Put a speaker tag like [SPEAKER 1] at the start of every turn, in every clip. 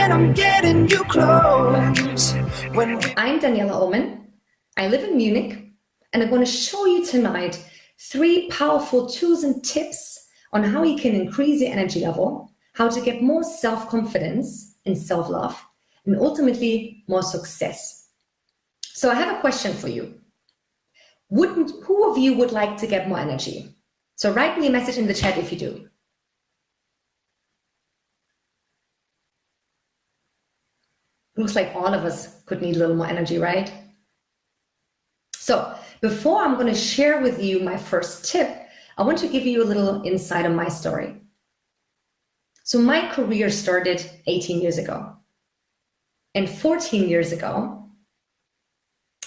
[SPEAKER 1] and I'm getting you close.
[SPEAKER 2] I'm Daniela Ullman. I live in Munich, and I'm going to show you tonight 3 powerful tools and tips on how you can increase your energy level, how to get more self-confidence and self-love, and ultimately more success. So I have a question for you. Who of you would like to get more energy? So write me a message in the chat if you do. Looks like all of us could need a little more energy, right? So before I'm going to share with you my first tip, I want to give you a little insight on my story. So my career started 18 years ago. And 14 years ago,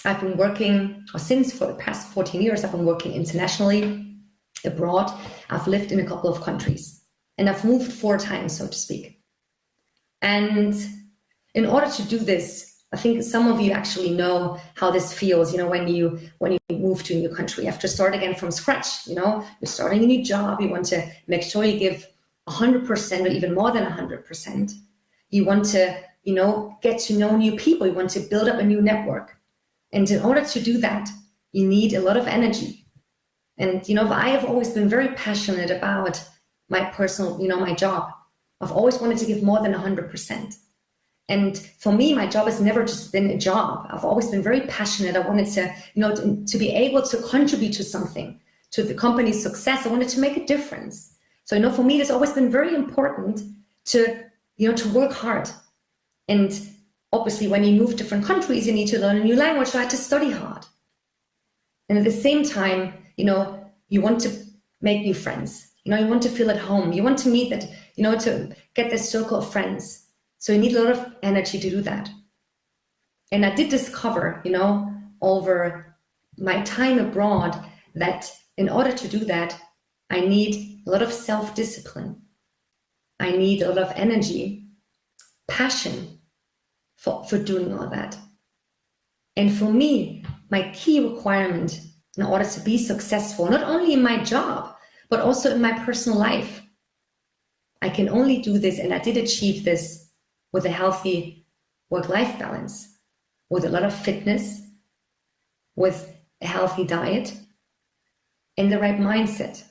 [SPEAKER 2] I've been working, or since for the past 14 years, I've been working internationally, abroad. I've lived in a couple of countries, and I've moved 4 times, so to speak. And in order to do this, I think some of you actually know how this feels, when you move to a new country. You have to start again from scratch, you're starting a new job. You want to make sure you give 100% or even more than 100%. You want to, get to know new people. You want to build up a new network. And in order to do that, you need a lot of energy. And, I have always been very passionate about my personal, my job. I've always wanted to give more than 100%. And for me, my job has never just been a job. I've always been very passionate. I wanted to, to be able to contribute to something, to the company's success. I wanted to make a difference. So, for me, it's always been very important to, to work hard. And obviously, when you move to different countries, you need to learn a new language. So I had to study hard. And at the same time, you want to make new friends. You want to feel at home. You want to meet that, to get this circle of friends. So you need a lot of energy to do that. And I did discover, over my time abroad, that in order to do that, I need a lot of self-discipline. I need a lot of energy, passion for doing all that. And for me, my key requirement in order to be successful, not only in my job, but also in my personal life, I can only do this, and I did achieve this with a healthy work-life balance, with a lot of fitness, with a healthy diet, and the right mindset.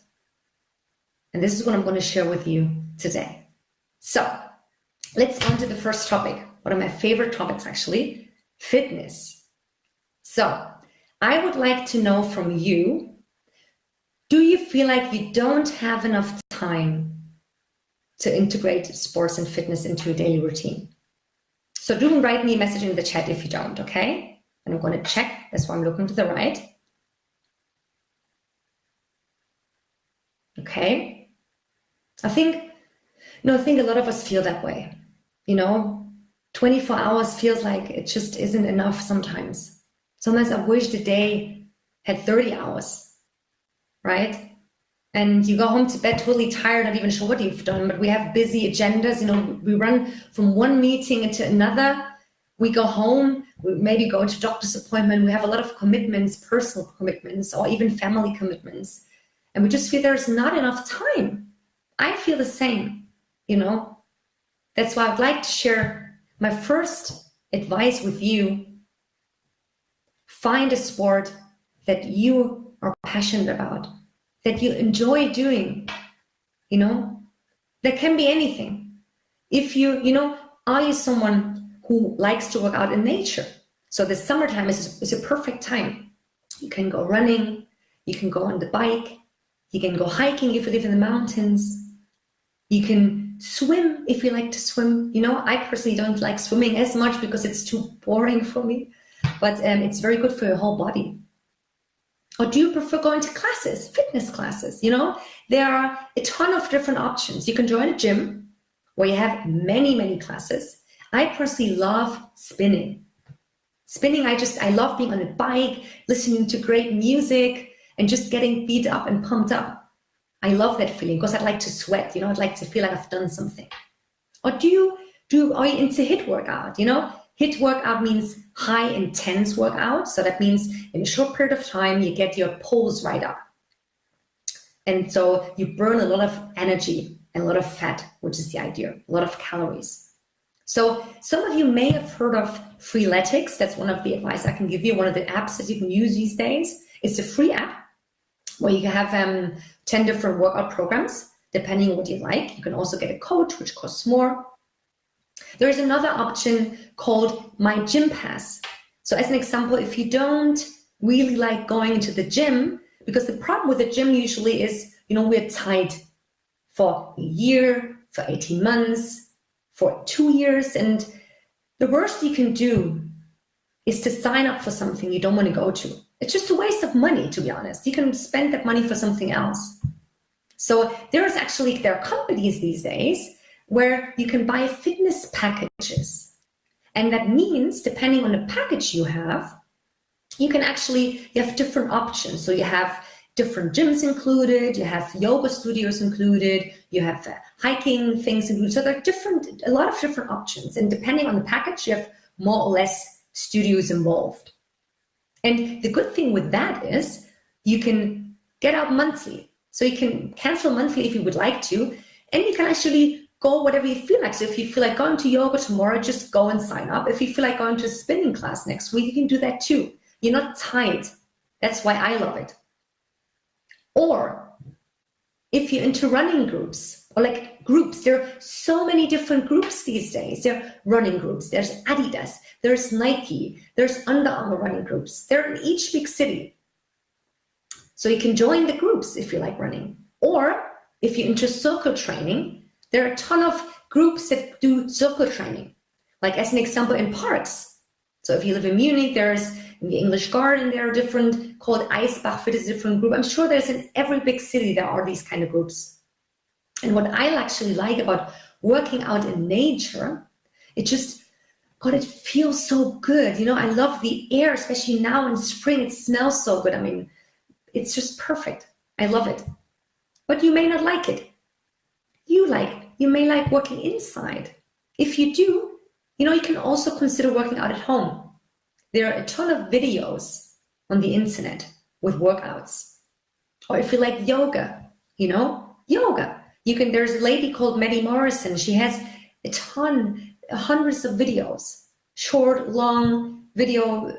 [SPEAKER 2] And this is what I'm going to share with you today. So let's go on to the first topic, one of my favorite topics actually, fitness. So I would like to know from you, do you feel like you don't have enough time to integrate sports and fitness into your daily routine? So do write me a message in the chat if you don't, okay? And I'm going to check. That's why I'm looking to the right. Okay. I think a lot of us feel that way. 24 hours feels like it just isn't enough sometimes. Sometimes I wish the day had 30 hours, right? And you go home to bed totally tired, not even sure what you've done, but we have busy agendas. We run from one meeting into another. We go home, we maybe go to doctor's appointment. We have a lot of commitments, personal commitments, or even family commitments. And we just feel there's not enough time. I feel the same, That's why I'd like to share my first advice with you. Find a sport that you are passionate about, that you enjoy doing, that can be anything. If are you someone who likes to work out in nature? So the summertime is a perfect time. You can go running, you can go on the bike, you can go hiking if you live in the mountains, you can swim if you like to swim. I personally don't like swimming as much because it's too boring for me, but it's very good for your whole body. Or do you prefer going to classes, fitness classes? There are a ton of different options. You can join a gym where you have many, many classes. I personally love spinning. I love being on a bike, listening to great music, and just getting beat up and pumped up. I love that feeling because I'd like to sweat, I'd like to feel like I've done something. Or are you into HIIT workout? HIIT workout means high intense workout. So that means in a short period of time, you get your pulse right up. And so you burn a lot of energy and a lot of fat, which is the idea, a lot of calories. So some of you may have heard of Freeletics. That's one of the advice I can give you. One of the apps that you can use these days. It's a free app where you can have 10 different workout programs, depending on what you like. You can also get a coach, which costs more. There's another option called My Gym Pass. So as an example, if you don't really like going into the gym, because the problem with the gym usually is, we're tied for a year, for 18 months, for 2 years. And the worst you can do is to sign up for something you don't want to go to. It's just a waste of money, to be honest. You can spend that money for something else. So there are companies these days where you can buy fitness packages. And that means, depending on the package you have different options. So you have different gyms included, you have yoga studios included, you have hiking things included. So there are a lot of different options. And depending on the package, you have more or less studios involved. And the good thing with that is you can get out monthly. So you can cancel monthly if you would like to, and you can actually go whatever you feel like. So if you feel like going to yoga tomorrow, just go and sign up. If you feel like going to a spinning class next week, you can do that too. You're not tied. That's why I love it. Or if you're into running groups, or like groups, there are so many different groups these days. There are running groups, there's Adidas, there's Nike, there's Under Armour running groups. They're in each big city. So you can join the groups if you like running. Or if you're into circle training, there are a ton of groups that do circle training. Like as an example, in parks. So if you live in Munich, there's in the English Garden, there are different, called Eisbach, is a different group. I'm sure there's in every big city, there are these kind of groups. And what I actually like about working out in nature, it feels so good. I love the air, especially now in spring, it smells so good. I mean, it's just perfect. I love it. But you may not like it. You may like working inside. If you do, you can also consider working out at home. There are a ton of videos on the internet with workouts. Or if you like yoga, yoga. There's a lady called Maddie Morrison. She has hundreds of videos, short, long video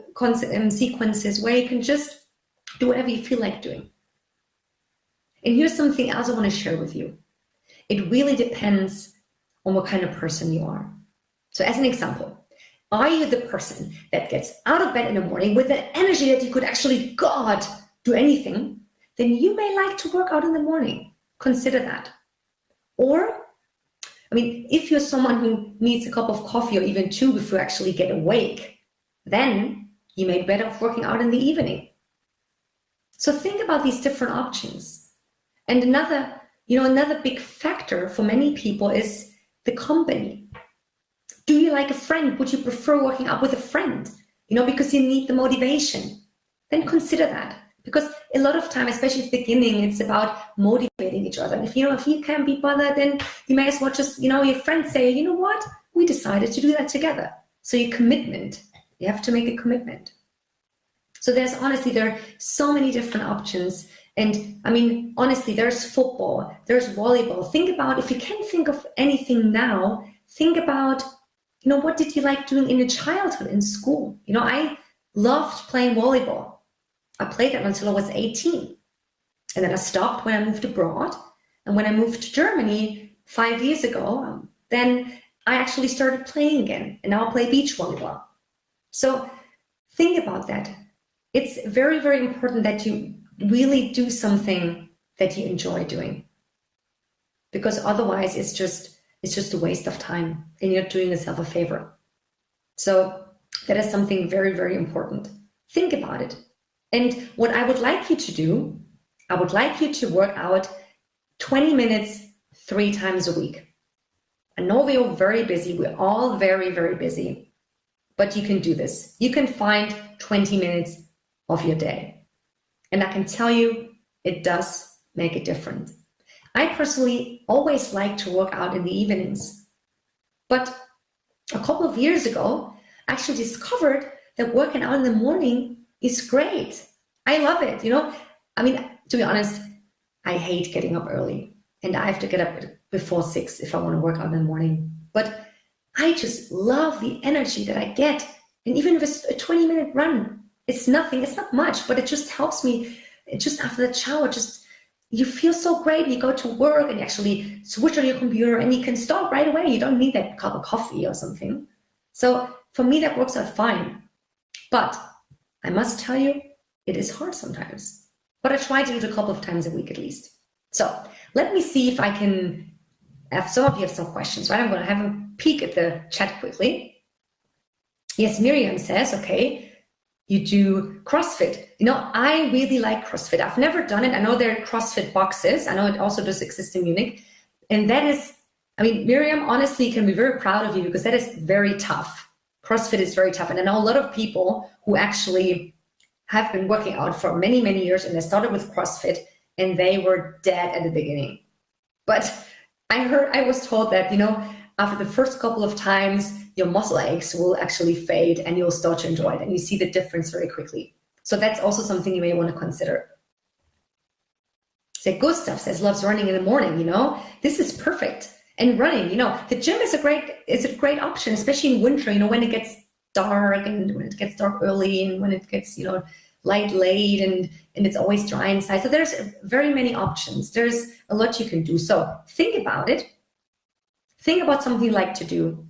[SPEAKER 2] sequences where you can just do whatever you feel like doing. And here's something else I want to share with you. It really depends on what kind of person you are. So as an example, are you the person that gets out of bed in the morning with the energy that you could actually, do anything? Then you may like to work out in the morning. Consider that. Or, if you're someone who needs a cup of coffee or even two before you actually get awake, then you may be better off working out in the evening. So think about these different options. And another big factor for many people is the company. Do you like a friend? Would you prefer working out with a friend? Because you need the motivation. Then consider that. Because a lot of time, especially at the beginning, it's about motivating each other. And if you can't be bothered, then you may as well just, your friends say, you know what? We decided to do that together. So your commitment, you have to make a commitment. So there are so many different options. And honestly, there's football, there's volleyball. Think about, if you can't think of anything now, think about, what did you like doing in your childhood in school? I loved playing volleyball. I played that until I was 18. And then I stopped when I moved abroad. And when I moved to Germany 5 years ago, then I actually started playing again. And now I play beach volleyball. So think about that. It's very, very important that you really do something that you enjoy doing. Because otherwise it's just a waste of time and you're doing yourself a favor. So that is something very, very important. Think about it. And what I would like you to do, I would like you to work out 20 minutes 3 times a week. I know we're very busy. We're all very, very busy, but you can do this. You can find 20 minutes of your day. And I can tell you, it does make a difference. I personally always like to work out in the evenings, but a couple of years ago, I actually discovered that working out in the morning is great. I love it. To be honest, I hate getting up early and I have to get up before 6 if I want to work out in the morning, but I just love the energy that I get. And even if it's a 20-minute run, it's nothing, it's not much, but it just helps me. It just after the shower, just you feel so great. You go to work and you actually switch on your computer and you can start right away. You don't need that cup of coffee or something. So for me, that works out fine. But I must tell you, it is hard sometimes. But I try to do it a couple of times a week at least. So let me see if I can have some of you have some questions, right? I'm going to have a peek at the chat quickly. Yes, Miriam says, okay, you do CrossFit. I really like CrossFit. I've never done it. I know there are CrossFit boxes. I know it also does exist in Munich. And that is, Miriam, honestly, can be very proud of you because that is very tough. CrossFit is very tough. And I know a lot of people who actually have been working out for many, many years and they started with CrossFit and they were dead at the beginning. But I was told that, after the first couple of times, your muscle aches will actually fade and you'll start to enjoy it and you see the difference very quickly. So that's also something you may want to consider. So Gustav says, loves running in the morning, this is perfect. And running, the gym is a great option, especially in winter, when it gets dark and when it gets dark early and when it gets, light late and it's always dry inside. So there's very many options. There's a lot you can do. So think about it. Think about something you like to do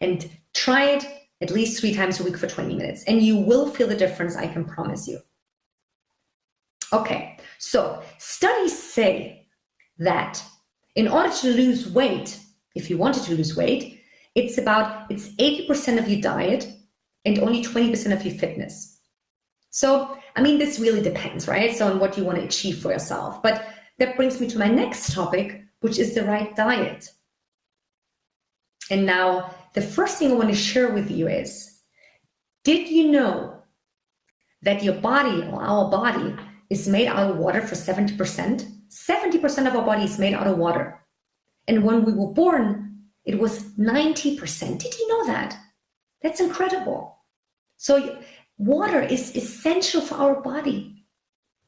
[SPEAKER 2] and try it at least 3 times a week for 20 minutes and you will feel the difference, I can promise you. Okay, so studies say that in order to lose weight, if you wanted to lose weight, it's 80% of your diet and only 20% of your fitness. So, this really depends, right? So on what you want to achieve for yourself. But that brings me to my next topic, which is the right diet. And now the first thing I want to share with you is, did you know that your body or our body is made out of water for 70%? 70% of our body is made out of water. And when we were born, it was 90%. Did you know that? That's incredible. So water is essential for our body.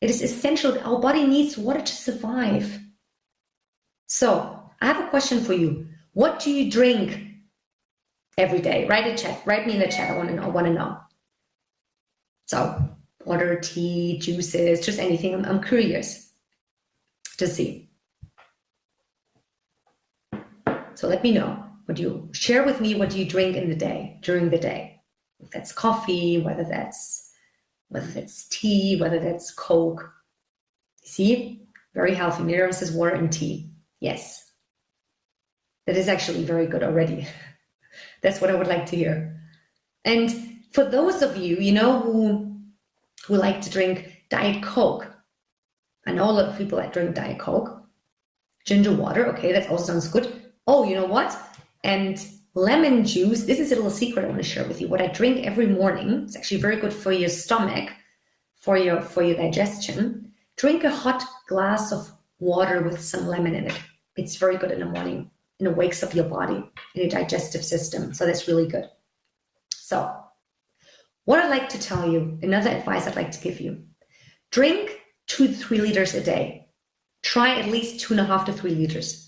[SPEAKER 2] It is essential. Our body needs water to survive. So I have a question for you. What do you drink every day? Write me in the chat. I want to know. So water, tea, juices, just anything. I'm curious to see. So let me know. Share with me what you drink during the day. If that's coffee, whether that's tea, whether that's Coke. See, very healthy. Miriam says water and tea. Yes, that is actually very good already. That's what I would like to hear. And for those of you, who like to drink Diet Coke, I know a lot of people that drink Diet Coke. Ginger water, okay, that also sounds good. Oh, you know what? And lemon juice, this is a little secret I want to share with you. What I drink every morning, it's actually very good for your stomach, for your digestion. Drink a hot glass of water with some lemon in it. It's very good in the morning and it wakes up your body and your digestive system. So that's really good. So what I'd like to tell you, another advice I'd like to give you, drink 2 to 3 liters a day. Try at least 2.5 to 3 liters.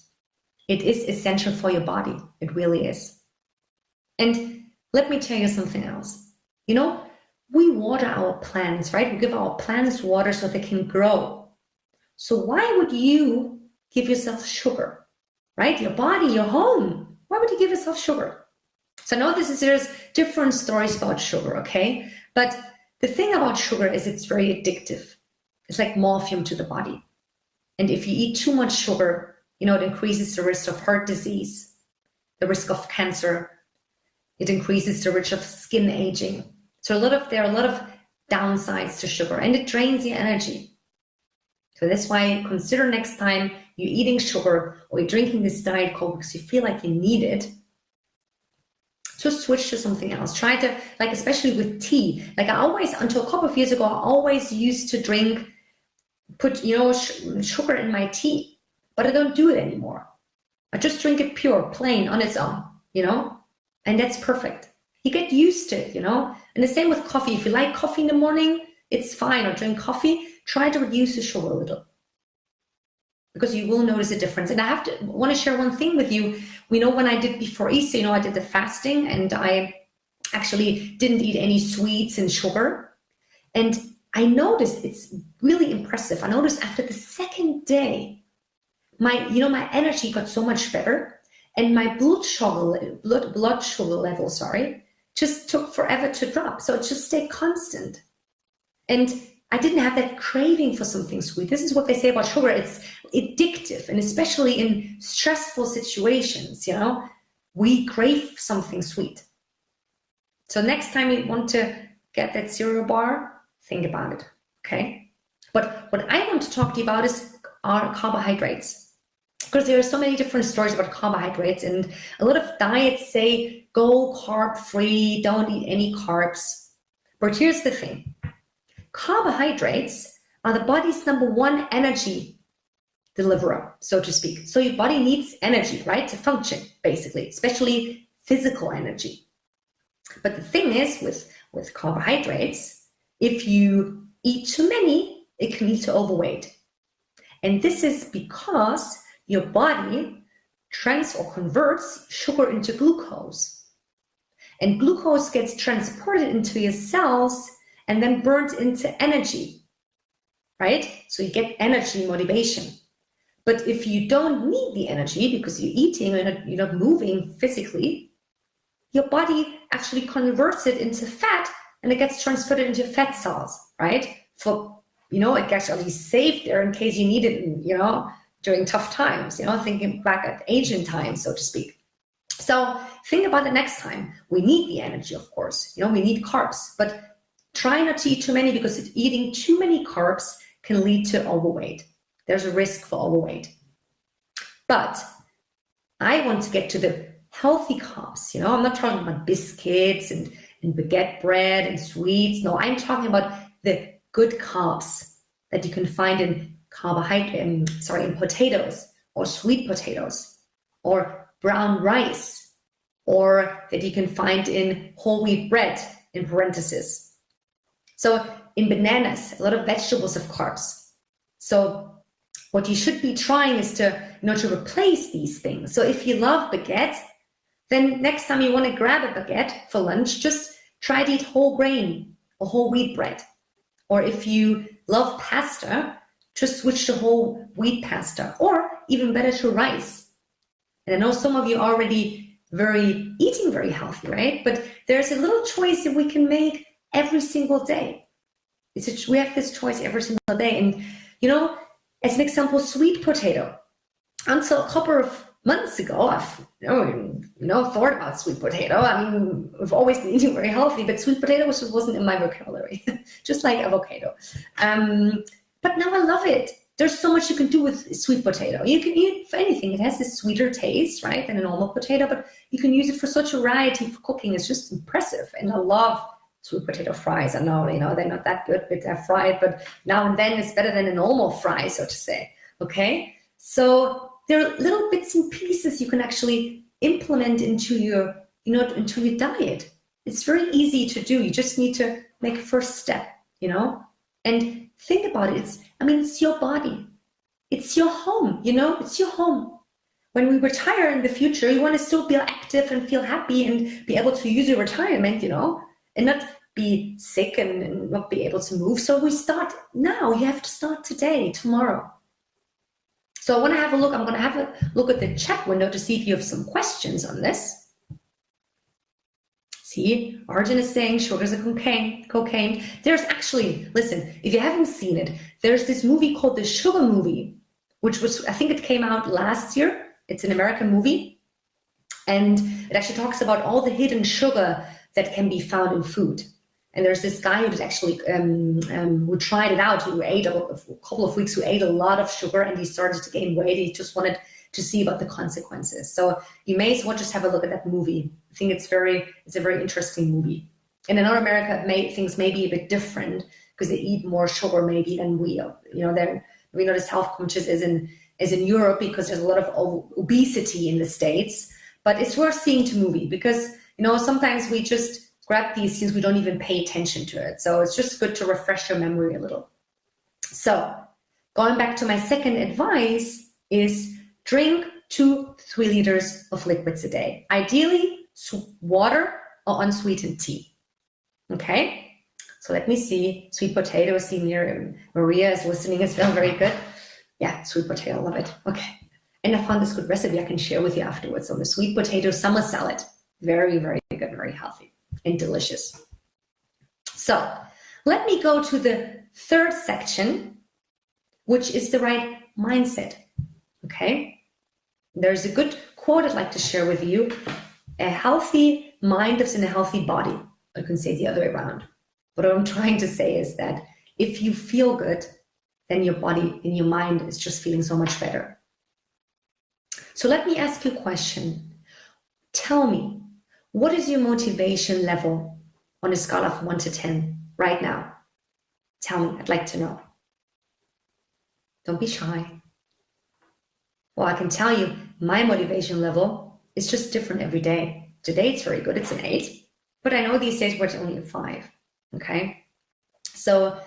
[SPEAKER 2] It is essential for your body. It really is. And let me tell you something else. We water our plants, right? We give our plants water so they can grow. So why would you give yourself sugar, right? Your body, your home. Why would you give yourself sugar? So I know there's different stories about sugar, okay? But the thing about sugar is it's very addictive. It's like morphine to the body. And if you eat too much sugar, it increases the risk of heart disease, the risk of cancer. It increases the risk of skin aging. So there are a lot of downsides to sugar and it drains your energy. So that's why consider next time you're eating sugar or you're drinking this Diet Coke because you feel like you need it, just switch to something else. Try to, especially with tea. Until a couple of years ago, I always used to put sugar in my tea. But I don't do it anymore. I just drink it pure, plain, on its own, and that's perfect. You get used to it, and the same with coffee. If you like coffee in the morning, it's fine, or drink coffee, try to reduce the sugar a little. because you will notice a difference. And I want to share one thing with you. We know when I did before Easter, I did the fasting, and I actually didn't eat any sweets and sugar. And I noticed it's really impressive. I noticed after the second day, my energy got so much better, and my blood sugar level, just took forever to drop. So it just stayed constant. And I didn't have that craving for something sweet. This is what they say about sugar. It's addictive, and especially in stressful situations, we crave something sweet. So next time you want to get that cereal bar, think about it, okay? But what I want to talk to you about are carbohydrates, because there are so many different stories about carbohydrates, and a lot of diets say go carb-free, don't eat any carbs. But here's the thing. Carbohydrates are the body's #1 energy deliverer, so to speak. So your body needs energy, right, to function, basically, especially physical energy. But the thing is, with carbohydrates, if you eat too many, it can lead to overweight. And this is because your body converts sugar into glucose. And glucose gets transported into your cells and then burnt into energy, right? So you get energy motivation. But if you don't need the energy because you're eating and you're not moving physically, your body actually converts it into fat, and it gets transferred into fat cells, right? It gets at least saved there in case you need it, during tough times, thinking back at ancient times, so to speak. So think about it next time. We need the energy, of course. We need carbs, but try not to eat too many, because eating too many carbs can lead to overweight. There's a risk for overweight. But I want to get to the healthy carbs. I'm not talking about biscuits and baguette bread and sweets. No, I'm talking about the good carbs that you can find in in potatoes, or sweet potatoes, or brown rice, or that you can find in whole wheat bread, in parentheses. So in bananas, a lot of vegetables have carbs. So what you should be trying is to replace these things. So if you love baguette, then next time you want to grab a baguette for lunch, just try to eat whole grain or whole wheat bread. Or if you love pasta, just switch to whole wheat pasta, or even better, to rice. And I know some of you are already eating very healthy, right? But there's a little choice that we can make every single day. We have this choice every single day. And, as an example, sweet potato. Until a couple of months ago, I've thought about sweet potato. I mean, we've always been eating very healthy, but sweet potato wasn't in my vocabulary, just like avocado. But now I love it. There's so much you can do with sweet potato. You can eat it for anything. It has this sweeter taste, right, than a normal potato, but you can use it for such a variety for cooking. It's just impressive. And I love sweet potato fries. I know, they're not that good, but they're fried, but now and then it's better than a normal fry, so to say, okay? So there are little bits and pieces you can actually implement into your diet. It's very easy to do. You just need to make a first step, and think about it. It's your body. It's your home, it's your home. When we retire in the future, you want to still be active and feel happy and be able to use your retirement, and not be sick and not be able to move. So we start now. You have to start today, tomorrow. So I want to have a look. I'm going to have a look at the chat window to see if you have some questions on this. See, Arjun is saying sugars are cocaine. There's actually, listen, if you haven't seen it, there's this movie called The Sugar Movie, which was, I think it came out last year. It's an American movie. And it actually talks about all the hidden sugar that can be found in food. And there's this guy who actually who tried it out. Who ate a couple of weeks, who ate a lot of sugar, and he started to gain weight. He just wanted to see about the consequences. So you may as well just have a look at that movie. I think it's a very interesting movie. And in North America, things may be a bit different because they eat more sugar maybe than we. They're not as health conscious as in Europe, because there's a lot of obesity in the States. But it's worth seeing the movie because sometimes we just grab these things, we don't even pay attention to it. So it's just good to refresh your memory a little. So Going back to my second advice is drink 2-3 liters of liquids a day. Ideally, water or unsweetened tea. Okay? So let me see. Sweet potato, see Maria is listening as well. Very good. Yeah, sweet potato, love it. Okay. And I found this good recipe I can share with you afterwards on the sweet potato summer salad. Very, very good, very healthy and delicious. So let me go to the third section, which is the right mindset. Okay? There's a good quote I'd like to share with you. A healthy mind lives in a healthy body. I can say the other way around. But what I'm trying to say is that if you feel good, then your body and your mind is just feeling so much better. So let me ask you a question. Tell me, what is your motivation level on a scale of 1 to 10 right now? Tell me, I'd like to know. Don't be shy. Well, I can tell you, my motivation level is just different every day. Today it's very good, it's an 8, but I know these days we're only a 5, okay? So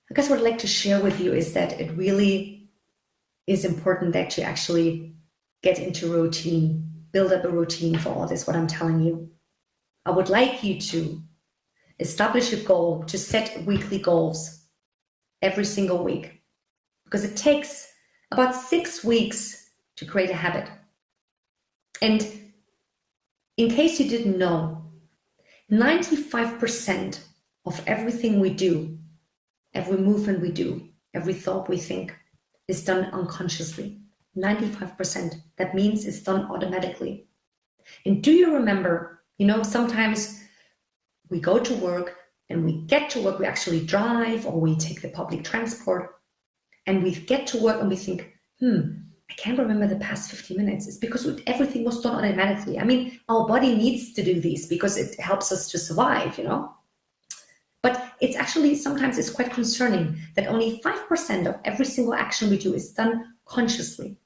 [SPEAKER 2] I guess what I'd like to share with you is that it really is important that you actually get into routine, build up a routine for all this, what I'm telling you. I would like you to establish a goal, to set weekly goals every single week, because it takes about 6 weeks to create a habit. And in case you didn't know, 95% of everything we do, every movement we do, every thought we think is done unconsciously. 95%. That means it's done automatically. And do you remember, sometimes we go to work and we get to work, we actually drive or we take the public transport and we get to work and we think, I can't remember the past 50 minutes. It's because everything was done automatically. I mean, our body needs to do these because it helps us to survive, But it's actually, sometimes it's quite concerning that only 5% of every single action we do is done consciously.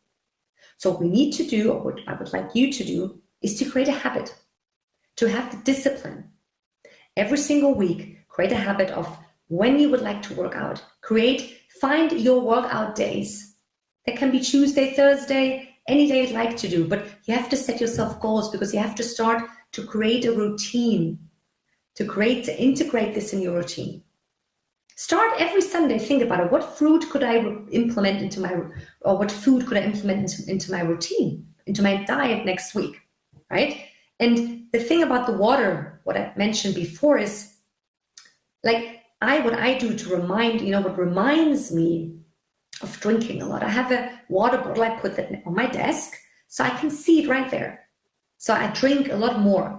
[SPEAKER 2] So what we need to do, or what I would like you to do, is to create a habit, to have the discipline. Every single week, create a habit of when you would like to work out. Find your workout days. That can be Tuesday, Thursday, any day you'd like to do, but you have to set yourself goals because you have to start to create a routine, to integrate this in your routine. Start every Sunday, think about it. What fruit could I implement what food could I implement into my routine, into my diet next week, right? And the thing about the water, what I mentioned before is, what I do to remind, what reminds me of drinking a lot. I have a water bottle, I put that on my desk so I can see it right there. So I drink a lot more.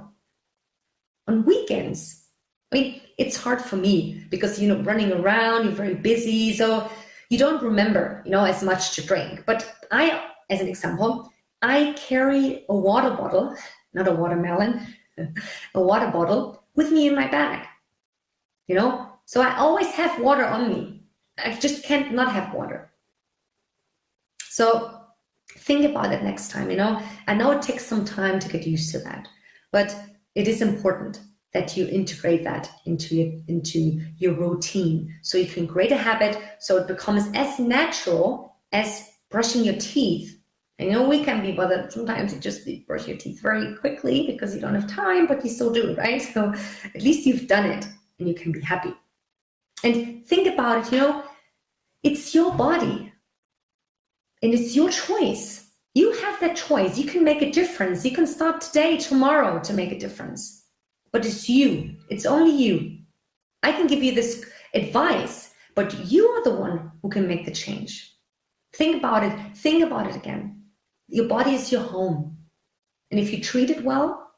[SPEAKER 2] On weekends, it's hard for me because, running around, you're very busy, so you don't remember, as much to drink. But I, as an example, I carry a water bottle, not a watermelon, a water bottle with me in my bag, So I always have water on me. I just can't not have water. So think about it next time, I know it takes some time to get used to that, but it is important that you integrate that into your routine so you can create a habit so it becomes as natural as brushing your teeth. I know we can be bothered sometimes, you just brush your teeth very quickly because you don't have time, but you still do it, right? So at least you've done it and you can be happy. And think about it, it's your body and it's your choice. You have that choice. You can make a difference. You can start today, tomorrow to make a difference. But it's you. It's only you. I can give you this advice, but you are the one who can make the change. Think about it. Think about it again. Your body is your home. And if you treat it well,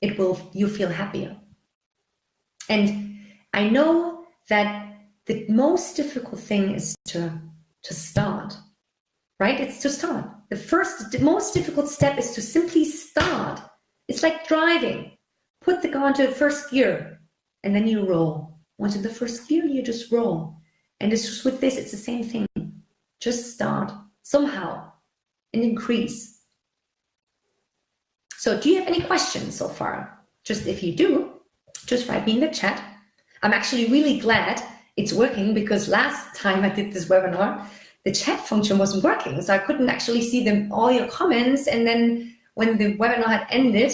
[SPEAKER 2] you feel happier. And I know that the most difficult thing is to start, right? It's to start. The most difficult step is to simply start. It's like driving. Put the car into the first gear and then you roll. Once in the first gear, you just roll. And it's just with this, it's the same thing. Just start somehow and increase. So do you have any questions so far? Just if you do, just write me in the chat. I'm actually really glad it's working because last time I did this webinar, the chat function wasn't working. So I couldn't actually see all your comments. And then when the webinar had ended,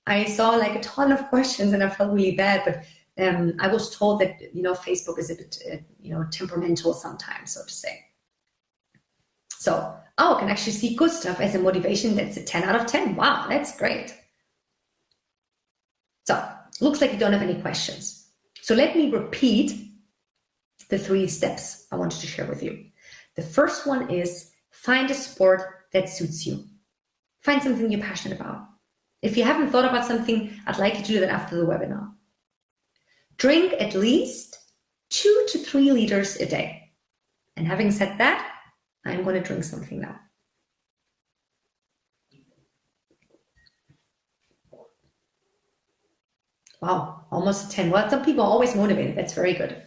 [SPEAKER 2] I saw like a ton of questions and I felt really bad. But I was told that, Facebook is a bit, temperamental sometimes, so to say. So, I can actually see Gustav as a motivation. That's a 10 out of 10. Wow, that's great. So, looks like you don't have any questions. So let me repeat the 3 steps I wanted to share with you. The first one is find a sport that suits you. Find something you're passionate about. If you haven't thought about something, I'd like you to do that after the webinar. Drink at least 2 to 3 liters a day. And having said that, I'm going to drink something now. Wow, almost 10. Well, some people are always motivated. That's very good.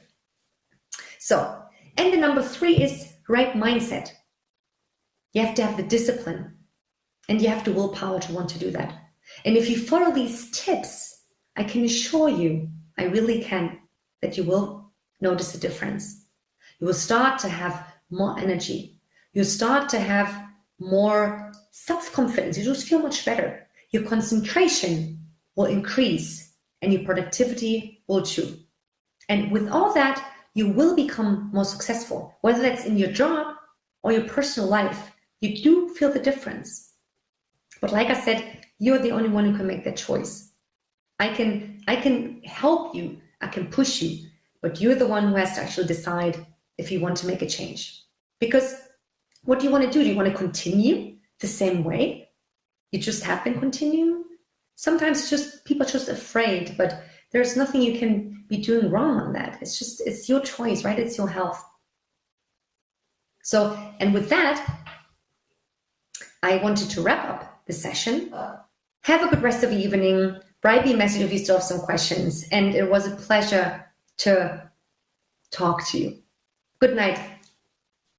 [SPEAKER 2] So, and the number 3 is right mindset. You have to have the discipline and you have the willpower to want to do that. And if you follow these tips, I can assure you, I really can, that you will notice a difference. You will start to have more energy. You start to have more self-confidence. You just feel much better. Your concentration will increase and your productivity will too. And with all that, you will become more successful, whether that's in your job or your personal life. You do feel the difference. But like I said, you're the only one who can make that choice. I can help you, I can push you, but you're the one who has to actually decide if you want to make a change. Because what do you want to do? Do you want to continue the same way you just have been continuing? Sometimes people are just afraid, but there's nothing you can be doing wrong on that. It's your choice, right? It's your health. So, and with that, I wanted to wrap up the session. Have a good rest of the evening. Write me a message if you still have some questions. And it was a pleasure to talk to you. Good night.